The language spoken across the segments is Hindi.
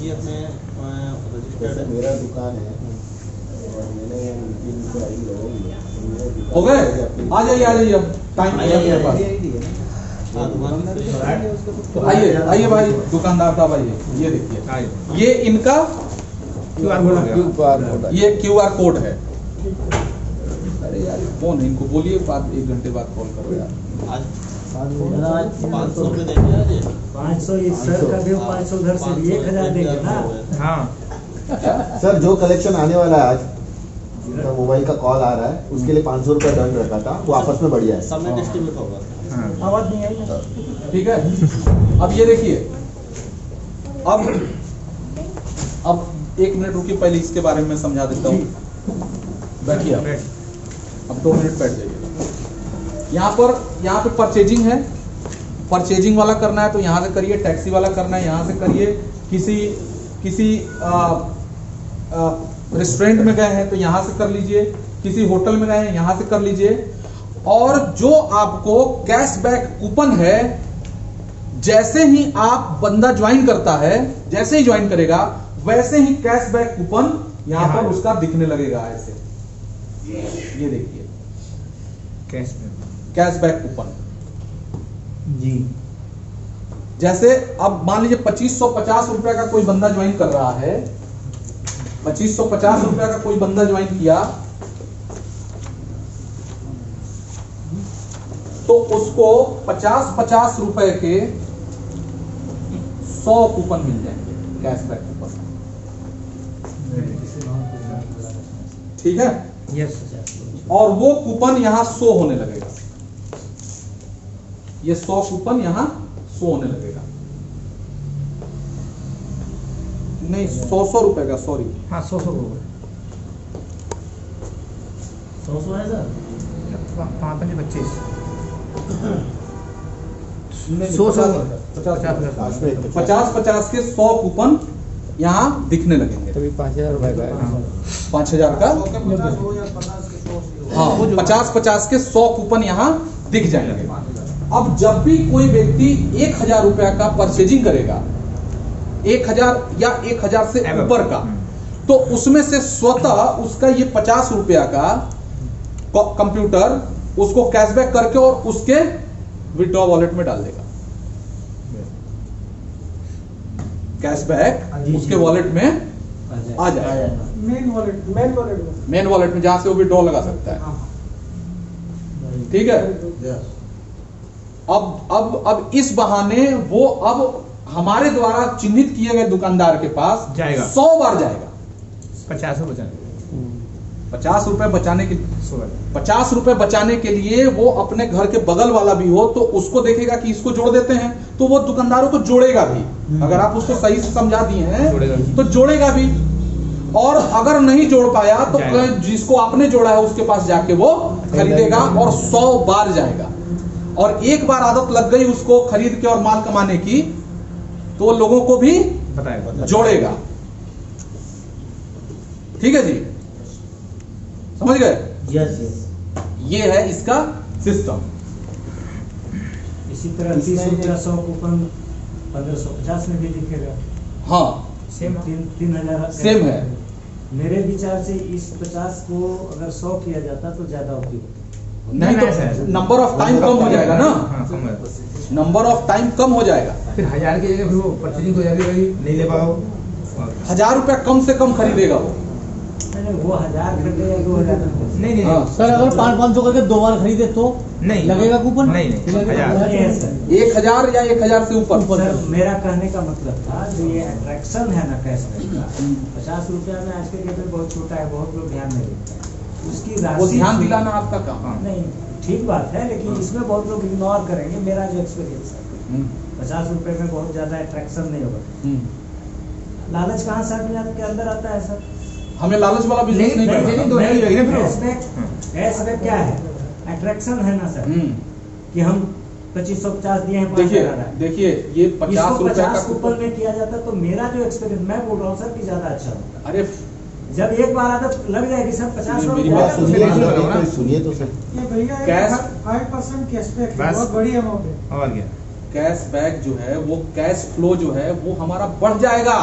जीएफ में रजिस्टर्ड मेरा दुकान है और मैंने उनकी आई लगाई है। हो गए? आ जाइए अब टाइम है अपने पास। तो आइए भाई दुकानदार साहब आइए, ये देखिए ये इनका ये QR कोड है। अरे यार फोन है, इनको बोलिए बाद 1 घंटे बाद कॉल करो यार। आज 500 रुपये देंगे आज 500 इस सर का भी 500 उधर से 1000 देंगे ना। हाँ सर जो कलेक्शन आने वाला है आज, जिनका मोबाइल का कॉल आ रहा है उसके लिए 500 रुपये दंड रखा था, वो आपस में बढ़िया है। सबमिट एस्टिमेट होगा। आवाज नहीं आई ना। ठीक है, अब ये देखिए, अब 1 मिनट रुकिए, पहले इसके बारे में समझा देता हूँ। बैठिए आप, अब 2 मिनट बैठ जाइए। यहाँ पे परचेजिंग है, परचेजिंग वाला करना है तो यहाँ से करिए, टैक्सी वाला करना है यहाँ से करिए, किसी रेस्टोरेंट में गए हैं तो यहाँ से कर लीजिए, किसी होटल में गए हैं यहाँ से कर लीजिए। और जो आपको कैशबैक कूपन है, जैसे ही आप बंदा ज्वाइन करता है, जैसे ही ज्वाइन करेगा वैसे ही कैशबैक कूपन यहाँ पर उसका दिखने लगेगा ऐसे। ये देखिए कैशबैक कूपन जी। जैसे अब मान लीजिए 2550 रुपए का कोई बंदा ज्वाइन कर रहा है, 2550 रुपए का कोई बंदा ज्वाइन किया तो उसको 50-50 रुपए के 100 कूपन मिल जाएंगे, कैशबैक कूपन। ठीक है, यस। और वो कूपन यहां शो होने लगेगा, ये 100 कूपन यहां शो होने लगेगा। नहीं 100 रुपए का, सॉरी। हाँ 100 रुपये 100 है सर। 5-25 50-50 के 100 कूपन यहाँ दिखने लगेंगे। तभी 5000 रुपए का है। 5000 का, हाँ 50-50 के 100 कूपन यहाँ दिख जाएंगे। अब जब भी कोई व्यक्ति 1000 रुपया का परचेजिंग करेगा, 1000 या 1000 से ऊपर का, तो उसमें से स्वतः उसका ये 50 रुपया का कंप्यूटर उसको कैशबैक करके और उसके विड्रॉ वॉलेट में डाल देगा। कैशबैक उसके वॉलेट में आ जाएगा, मेन वॉलेट में, जहां से वो विड्रॉ लगा सकता है। ठीक है, अब इस बहाने वो अब हमारे द्वारा चिन्हित किए गए दुकानदार के पास जाएगा, 100 बार जाएगा। 50 बचाने 50 रुपए बचाने के 50 रुपए बचाने के लिए वो अपने घर के बगल वाला भी हो तो उसको देखेगा कि इसको जोड़ देते हैं, तो वो दुकानदारों को जोड़ेगा भी। अगर आप उसको सही से समझा दिए हैं तो जोड़ेगा भी, और अगर नहीं जोड़ पाया तो जिसको आपने जोड़ा है उसके पास जाके वो खरीदेगा और 100 बार जाएगा। और एक बार आदत लग गई उसको खरीद के और माल कमाने की, तो लोगों को भी जोड़ेगा। ठीक है जी, समझ गए? Yes yes. ये है इसका सिस्टम। इसी तरह 30 रुपया 100 कूपन 1550 में भी दिखेगा। हाँ सेम 3000 सेम है। मेरे विचार से इस 50 को अगर 100 किया जाता तो ज्यादा होती। नहीं तो नंबर ऑफ टाइम कम हो जाएगा ना, नंबर ऑफ टाइम कम हो जाएगा। फिर 1000 की जगह फिर वो परचेजिंग हो जाएगी, नहीं ले पाओ। 1000 रुपया कम से कम खरीदेगा वो। वो 1000 खरीदे या 2000 नहीं सर, अगर 500 करके 2 बार खरीदे तो नहीं लगेगा कूपन? नहीं 1000 या 1000 से ऊपर। सर मेरा कहने का मतलब था जो ये अट्रैक्शन है ना कैशबैक का, 50 रुपया में आज के डेट में बहुत छोटा है, बहुत लोग ध्यान नहीं देते हैं उसकी राशि। वो ध्यान दिलाना आपका काम नहीं, ठीक बात है, लेकिन इसमें बहुत लोग इग्नोर करेंगे। मेरा जो एक्सपीरियंस है 50 रुपए में बहुत ज्यादा अट्रैक्शन नहीं होगा। लालच कहाँ से आदमी के अंदर आता है सर? हमें लालच वाला बिजनेस नहीं करना। कैशबैक क्या है? अट्रैक्शन है ना सर, कि हम 2550 दिए हैं, देखिए ये 50 रुपए का कूपन में किया जाता तो मेरा जो एक्सपीरियंस, मैं बोल रहा हूँ सर, कि ज्यादा अच्छा होता। अरे जब एक बार आदत लग जाएगी सर 50 मेरी बात सुनिए तो सर, कैश 5% कैशबैक बहुत बड़ी अमाउंट है। और क्या कैशबैक जो है वो कैश फ्लो जो है वो हमारा बढ़ जाएगा।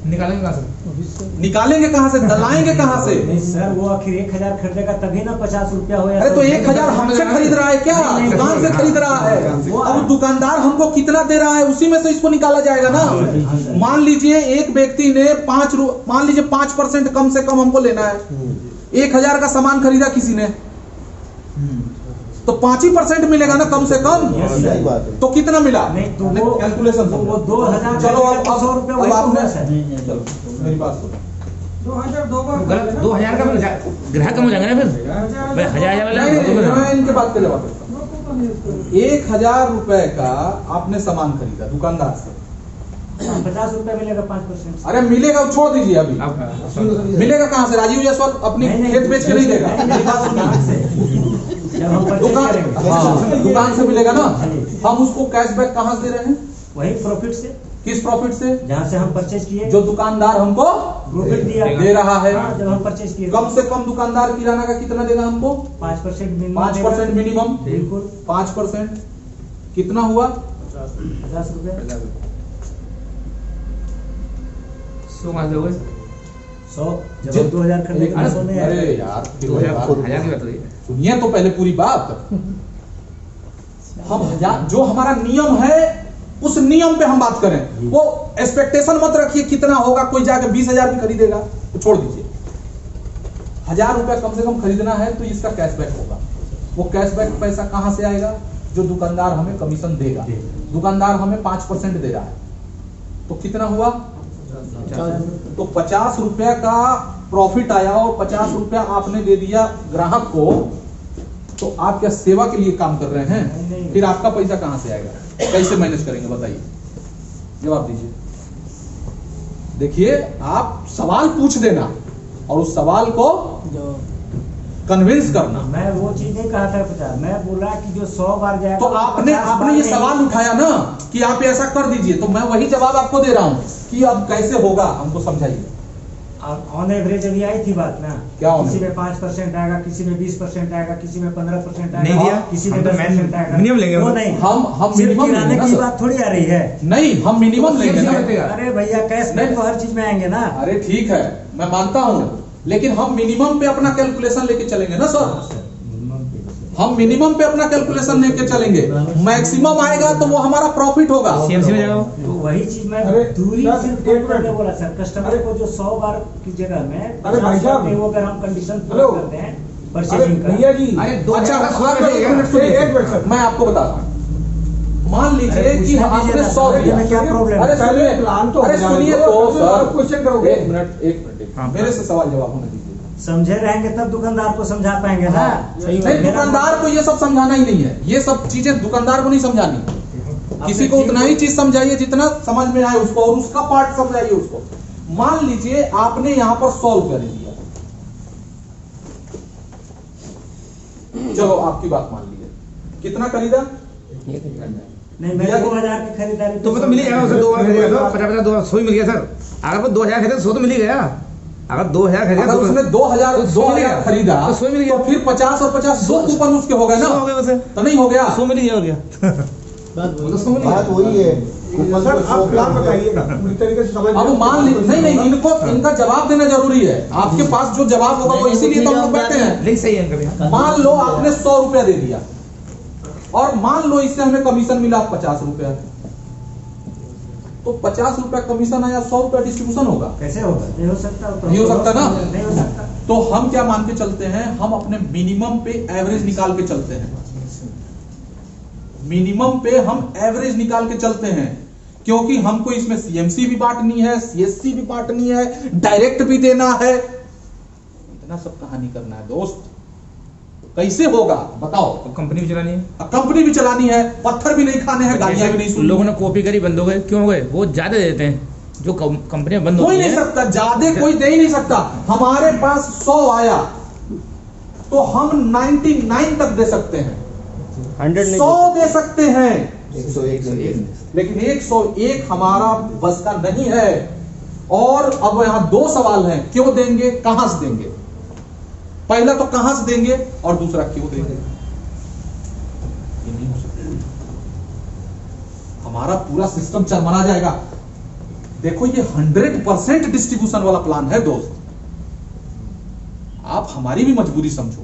निकालेंगे कहाँ से? निकालेंगे कहाँ से, दलाएंगे कहाँ से? नहीं सर, वो आखिर 1000 खरीदेगा तभी ना 50 रुपया हो। अरे तो 1000 हमसे खरीद रहा है क्या? नहीं, दुकान से खरीद रहा है। अब दुकानदार हमको कितना दे रहा है, उसी में से इसको निकाला जाएगा ना। मान लीजिए एक व्यक्ति ने मान लीजिए 5% कम से कम हमको लेना है। 1000 का सामान खरीदा किसी ने, तो 5% मिलेगा ना कम से कम। सही बात है। तो कितना मिला? नहीं तो वो कैलकुलेशन तो वो 2000 चलो अब 100 रुपया वही आपने होगा सर। चलो, मेरी बात सुनो। 2000 दो बार 2000 का ग्राहक कम हो जाएगा ना फिर। 1000 वाला नहीं, मैं इनके बात पे जवाब देता हूँ। 1000 रुपए का आपने सामान खरीदा दुकानदार से, 50 रुपया मिलेगा 5%। अरे मिलेगा, वो छोड़ दीजिए अभी। मिलेगा कहाँ से? राजीव जायसवाल अपनी खेत बेच के नहीं देगा। जब हम परचेज दुकान, करेंगे हाँ, दुकान से मिलेगा ना। हम उसको कैशबैक कहाँ से दे रहे हैं? वही प्रॉफिट से, किस प्रॉफिट से? जहाँ से हम परचेज किए, जो दुकानदार हमको प्रॉफिट दिया दे रहा है। हाँ, जब हम परचेज किए कम से कम दुकानदार किराना का कितना देगा हमको? 5% मिनिमम। 5% मिनिमम। बिल्कुल 5% कितना हुआ? 50 रुपया। 100 कहाँ से हो गए? 100 जब हम 2000 खरीदेंगे तो 100 नहीं अरे आएगा। यार 2000 की बात हो रही है। सुनिए तो पहले पूरी बात। हम जो हमारा नियम है उस नियम पे हम बात करें। वो एक्सपेक्टेशन मत रखिए कितना होगा, कोई जाके 20,000 भी खरीदेगा तो छोड़ दीजिए। 1000 रुपया कम से कम खरीदना है तो इसका कैशबैक होगा। वो कैशबैक पैसा कहां से आएगा? जो दुकानदार हमें कमीशन देगा। दुकानदार हमें 5% दे रहा है, तो कितना हुआ? तो 50 रुपया का प्रॉफिट आया और 50 रुपया आपने दे दिया ग्राहक को, तो आप क्या सेवा के लिए काम कर रहे हैं? फिर आपका पैसा कहां से आएगा? कैसे मैनेज करेंगे बताइए, जवाब दीजिए। देखिए, आप सवाल पूछ देना और उस सवाल को कन्विंस करना। मैं वो चीज नहीं कहा था 50, मैं बोला कि जो 100 बार जाएगा तो आपने ये सवाल उठाया ना कि आप ऐसा कर दीजिए, तो मैं वही जवाब आपको दे रहा हूं कि अब कैसे होगा हमको समझाइए। ऑन एवरेज अभी आई थी बात ना, क्या on किसी में 5% आएगा, किसी में 20% आएगा, किसी में 15% आएगा, नहीं दिया, किसी में हम तो 10% आएगा। मिनिमम लेंगे। वो नहीं, हम सिर्फ मिनिमम किराने लेंगे ना की सर। बात थोड़ी आ रही है। नहीं, हम मिनिमम लेंगे ना। अरे भैया कैशबैक तो हर चीज में आएंगे ना। अरे ठीक है, मैं मानता हूं, लेकिन हम मिनिमम पे अपना कैलकुलेशन लेके चलेंगे ना सर। हम मिनिमम पे अपना कैलकुलेशन लेके चलेंगे, मैक्सिमम आएगा तो वो हमारा प्रॉफिट होगा। CMC में जाएगा वो। तो वही चीज मैं अरे, दूरी सर, सिर्फ एक मिनट। बोला सर, कस्टमर को जो 100 बार की जगह में अरे भाई 50 साहब। बार वो अगर हम कंडीशन पूरा हेलो। करते हैं अरे परचेजिंग का। भैया जी, अरे अच्छा, 2000 का आप एक मिनट सुनिए। एक मिनट सर। मैं आपको बताता हूं, मान लीजिए अरे, कि पूछने आपने दीजिए ना, 100 अरे, दिया। में क्या प्रॉब्लम अरे है? सुनिए, प्लान तो अरे हो सुनिए जाएगा, तो फिर सर, आप क्वेश्चन करोगे। एक मिनट, हाँ, मेरे से सवाल जवाब होने दीजिए। समझे रहेंगे तब दुकानदार को समझा पाएंगे ना। नहीं, दुकानदार को ये सब समझाना ही नहीं है। ये सब चीजें दुकानदार को नहीं समझानी। किसी को उतना ही चीज समझाइए जितना समझ में आए उसको, और उसका पार्ट समझाइए उसको। मान लीजिए आपने यहां पर 100 रुपया दे दिया, चलो आपकी बात मान लीजिए, कितना खरीदा? नहीं, मैं 2000 की खरीदारी तो मतलब मिल ही जाएगा उसे। 2000 खरीदेगा तो 50 100 ही मिल गया सर। अगर वो 2000 खरीदे तो 100 तो मिल ही गया। अगर 2000 खरीदा अगर उसने 2000 खरीदा तो 100 मिल गया। तो फिर 50 और 50 2 कूपन उसके हो गए ना, 100 हो गया उसे। तो नहीं हो गया? 100 मिल गया, हो गया। बात वही है। कूपन सर को आप प्लान 100 बताइए ना, पूरी तरीके से समझ अब मान लीजिए, नहीं, इनका जवाब देना जरूरी है। आपके पास जो जवाब होगा वो इसीलिए तो हम लोग बैठे हैं। लेकिन सही है कभी। मान लो आपने 100 रुपया दे दिया और मान लो इससे हमें कमीशन मिला 50 रुपया, तो 50 रुपया कमीशन आया, 100 रुपया डिस्ट्रीब्यूशन होगा। कैसे होगा? नहीं हो सकता। तो नहीं हो सकता ना? नहीं हो सकता। तो हम क्या मान के चलते हैं? हम अपने मिनिमम पे एवरेज निकाल के चलते हैं। मिनिमम पे हम एवरेज निकाल के चलते हैं, क्योंकि हमको इसमें सीएमसी भी बांटनी है, सीएससी भी बांटनी है, डायरेक्ट भी देना है। इतना सब कहानी करना है दोस्त, कैसे होगा बताओ? कंपनी भी चलानी है, कंपनी भी चलानी है, पत्थर भी नहीं खाने हैं, गालियां भी नहीं सुननी। लोगों ने कॉपी करी, बंद हो गए। क्यों हो गए? वो ज्यादा देते हैं। जो कंपनियां बंद कोई होती नहीं हैं, सकता, ज्यादा कोई दे ही नहीं सकता। हमारे पास 100 आया तो हम 99 तक दे सकते हैं, 100 दे सकते हैं, 101 लेकिन 101 हमारा बस का नहीं है। और अब यहां 2 सवाल हैं, क्यों देंगे, कहां से देंगे। पहला तो कहां से देंगे और दूसरा क्यों देंगे। ये नहीं हो सकता, हमारा पूरा सिस्टम चरमरा जाएगा। देखो ये 100% डिस्ट्रीब्यूशन वाला प्लान है दोस्त। आप हमारी भी मजबूरी समझो,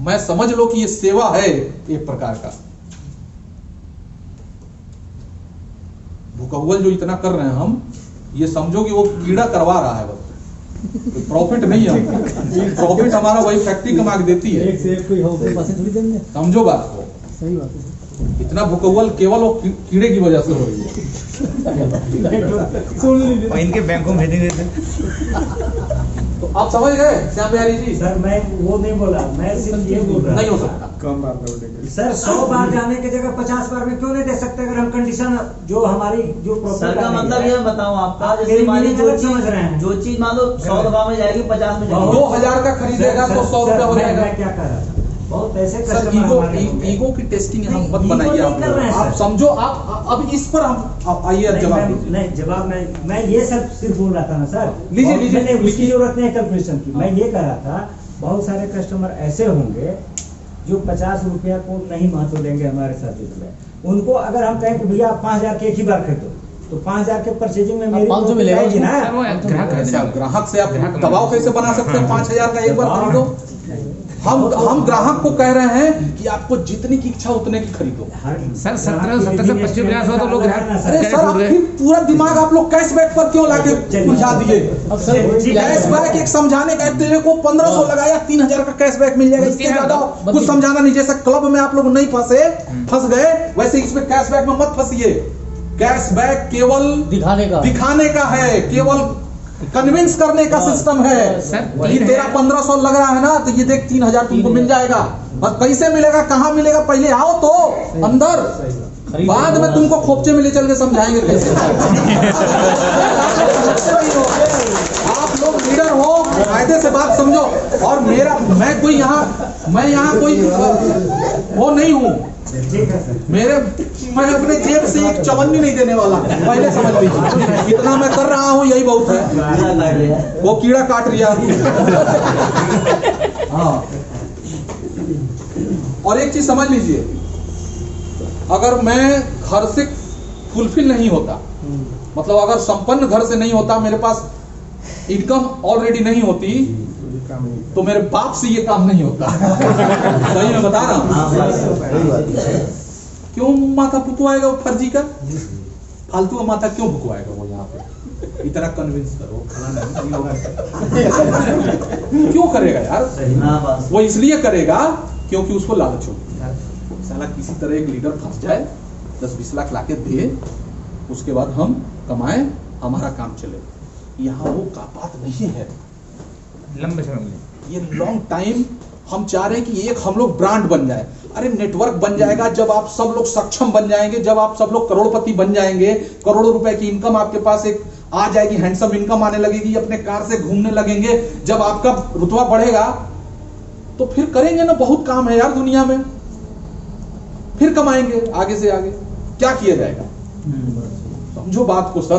मैं समझ लो कि ये सेवा है एक प्रकार का। भूकौल जो इतना कर रहे हैं हम, ये समझो कि वो कीड़ा करवा रहा है, बस प्रॉफिट नहीं है। प्रॉफिट हमारा वही फैक्ट्री कमा के देती है। एक से एक कोई हो के पास थोड़ी देंगे। समझो बात को, सही बात है। इतना भूकौल केवल वो कीड़े की वजह से हो रही है। सुन लीजिए। और इनके बैंकों में भेजेंगे थे। तो आप समझ गए श्याम बिहारी जी? सर मैं वो नहीं बोला, मैं सिर्फ ये बोल रहा नहीं हो था। सकता। कम बात है सर 100 बार जाने की जगह 50 बार में क्यों नहीं दे सकते? अगर हम कंडीशन जो हमारी जो सर का मतलब ये बताऊं आपका, आप जैसे मेरी मान लीजिए मीनिंग गलत समझ रहे हैं। जो चीज मान लो 100 दफा में जाएगी 50 में जाएगी। 2000 का खरीदेगा तो 100 रुपया हो जाएगा। मैं क्या कर रहा था, बहुत ऐसे सर कस्टमर ईगो हमारे होंगे। ईगो की टेस्टिंग यहाँ मत नहीं, बनाइए ईगो आप नहीं कर रहे हैं, आप सर। समझो। आप अब इस पर हम आइए अब नहीं, जवाब मैं- दीजिए। नहीं जवाब मैं ये सब सिर्फ बोल रहा था ना सर। लीजिए, और लीजिए, मैंने उसकी लिखिए। जरूरत नहीं है कैलकुलेशन की। मैं ये कह रहा था बहुत सारे कस्टमर ऐसे होंगे जो 50 रुपया को नहीं महत्व देंगे हमारे साथ इसमें। उनको अगर हम कहें कि भैया 5000 के एक ही बार खरीदो, तो 5000 के परचेजिंग में मेरी 500 मिलेगा जाएगी ना। सर, वो ग्राहक है। अच्छा, ग्राहक से आप दबाव कैसे बना सकते हैं? 5000 का एक बार खरीदो। हम ग्राहक को कह रहे हैं कि आपको जितनी की इच्छा उतने की खरीदो। सर 17 से 25 50 हो तो लोग अरे सर, आप फिर पूरा दिमाग आप लोग कैशबैक पर क्यों लाके बुझा दिए? अब सर कैशबैक एक समझाने का, तेरे को 1500 लगाया 3000 का कैशबैक मिल जाएगा, इससे ज्यादा कुछ समझाना नहीं। जैसे क्लब में आप लोग नहीं फंस गए, वैसे इसमें कैशबैक में मत फंसिए। कैशबैक केवल दिखाने का है, केवल कन्विंस करने का सिस्टम है। सर, ये तेरा 1500 लग रहा है ना, तो ये देख 3000 तुमको मिल जाएगा। बस कैसे मिलेगा, कहाँ मिलेगा, पहले आओ तो अंदर, बाद में तुमको खोपचे में ले चल के समझाएंगे कैसे। आप लोग लीडर हो, कायदे से बात समझो। और मैं यहाँ कोई वो नहीं हूँ। मैं अपने जेब से एक चवन्नी नहीं देने वाला, पहले समझ लीजिए। इतना मैं कर रहा हूँ, यही बहुत है। वो कीड़ा काट लिया। हाँ, और एक चीज समझ लीजिए, अगर मैं घर से फुलफिल नहीं होता, मतलब अगर संपन्न घर से नहीं होता, मेरे पास इनकम ऑलरेडी नहीं होती, तो मेरे बाप से ये काम नहीं होता। सही मैं बता रहा हूँ। क्यों माथा भुकवाएगा वो फर्जी का? फालतू का माथा क्यों भुकवाएगा वो? यहाँ पे इतना कन्विंस करो, क्यों करेगा यार? वो इसलिए करेगा क्योंकि उसको लालच होगी। साला किसी तरह एक लीडर फंस जाए, 10-20 लाख लाके दे, उसके बाद हम कमाएं, हमारा काम चले। यहाँ वो का बात नहीं है। लंबे समय में ये लॉन्ग टाइम हम चाह रहे हैं कि एक हम लोग ब्रांड बन जाए। अरे नेटवर्क बन जाएगा जब आप सब लोग सक्षम बन जाएंगे, जब आप सब लोग करोड़पति बन जाएंगे, करोड़ों रुपए की इनकम आपके पास एक आ जाएगी, हैंडसम इनकम आने लगेगी, अपने कार से घूमने लगेंगे। जब आपका रुतबा बढ़ेगा तो फिर करेंगे ना, बहुत काम है यार दुनिया में, फिर कमाएंगे आगे से आगे। क्या किया जाएगा? समझो बात को सर।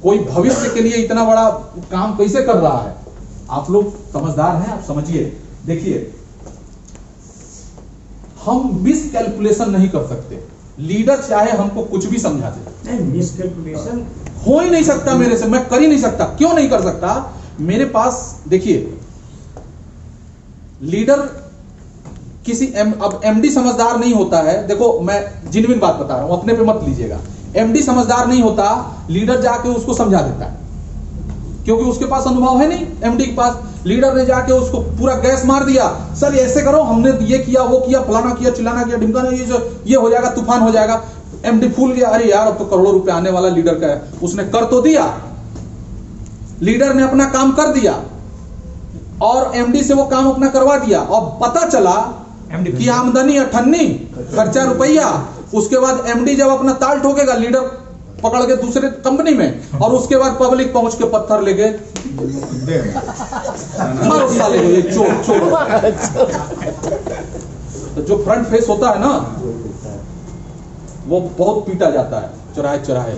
कोई भविष्य के लिए इतना बड़ा काम कैसे कर रहा है? आप लोग समझदार हैं, आप समझिए। देखिए, हम मिस कैलकुलेशन नहीं कर सकते। लीडर चाहे हमको कुछ भी समझा दे, मिस कैलकुलेशन हो ही नहीं सकता मेरे से, मैं कर ही नहीं सकता। क्यों नहीं कर सकता? मेरे पास देखिए, लीडर किसी अब एमडी समझदार नहीं होता है। देखो मैं जिन्विन बात बता रहा हूं, अपने पे मत लीजिएगा। एमडी समझदार नहीं होता, लीडर जाके उसको समझा देता है, क्योंकि उसके पास अनुभव है नहीं एमडी के पास। लीडर ने जाके उसको पूरा गैस मार दिया, सर ऐसे करो, हमने ये किया, वो किया, फलाना किया, चिल्लाना किया, ढिमकाना, ये हो जाएगा, तूफान हो जाएगा। एमडी फूल गया, अरे यार अब तो करोड़ों रुपए आने वाला लीडर का है। उसने कर तो दिया, लीडर ने अपना काम कर दिया और एमडी से वो काम अपना करवा दिया, और पता चला कि आमदनी 98, खर्चा रुपया। उसके बाद एमडी जब अपना ताल ठोकेगा, लीडर पकड़ के दूसरे कंपनी में, और उसके बाद पब्लिक पहुंच के पत्थर लेके मारो साले को, ये चोर चोर। तो जो फ्रंट फेस होता है ना, वो बहुत पीटा जाता है चौराहे चौराहे।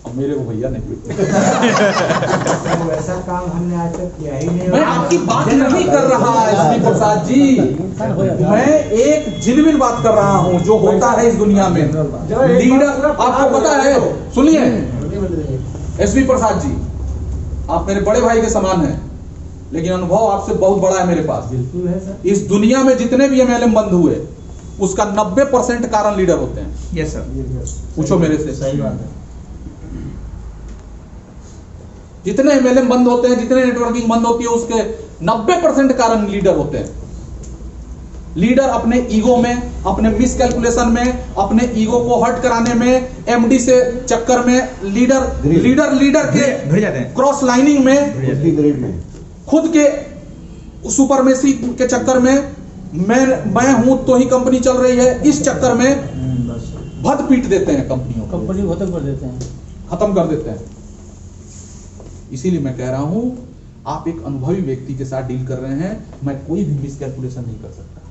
अब मेरे को भैया नहीं पीटते। वैसा काम हमने आज तक किया ही नहीं। मैं आपकी बात नहीं कर रहा एसपी प्रसाद जी, मैं एक जिन्विन बात कर रहा हूं जो होता है इस दुनिया में। लीडर आपको पता है, सुनिए एसपी प्रसाद जी, आप मेरे बड़े भाई के समान हैं, लेकिन अनुभव आपसे बहुत बड़ा है मेरे पास। बिल्कुल है सर। इस दुनिया में जितने भी एमएलएम बंद हुए उसका 90% कारण लीडर होते हैं। Yes sir. पूछो मेरे से। सही बात है। जितने एमएलएम बंद होते हैं, जितने नेटवर्किंग बंद होती है, उसके 90% कारण लीडर होते हैं। लीडर अपने ईगो में, अपने मिस कैलकुलेशन में, अपने ईगो को हर्ट कराने में, एमडी से चक्कर में, लीडर के भिड़ जाते हैं। क्रॉस लाइनिंग में, उसकी ग्रिड में खुद के सुपरमेसी के चक्कर में, मैं हूं तो ही कंपनी चल रही है, इस चक्कर में बस भद पीट देते हैं कंपनियों को, कंपनी को खत्म कर देते हैं। खत्म कर देते हैं। इसीलिए मैं कह रहा हूं, आप एक अनुभवी व्यक्ति के साथ डील कर रहे हैं, मैं कोई भी मिस कैलकुलेशन नहीं कर सकता।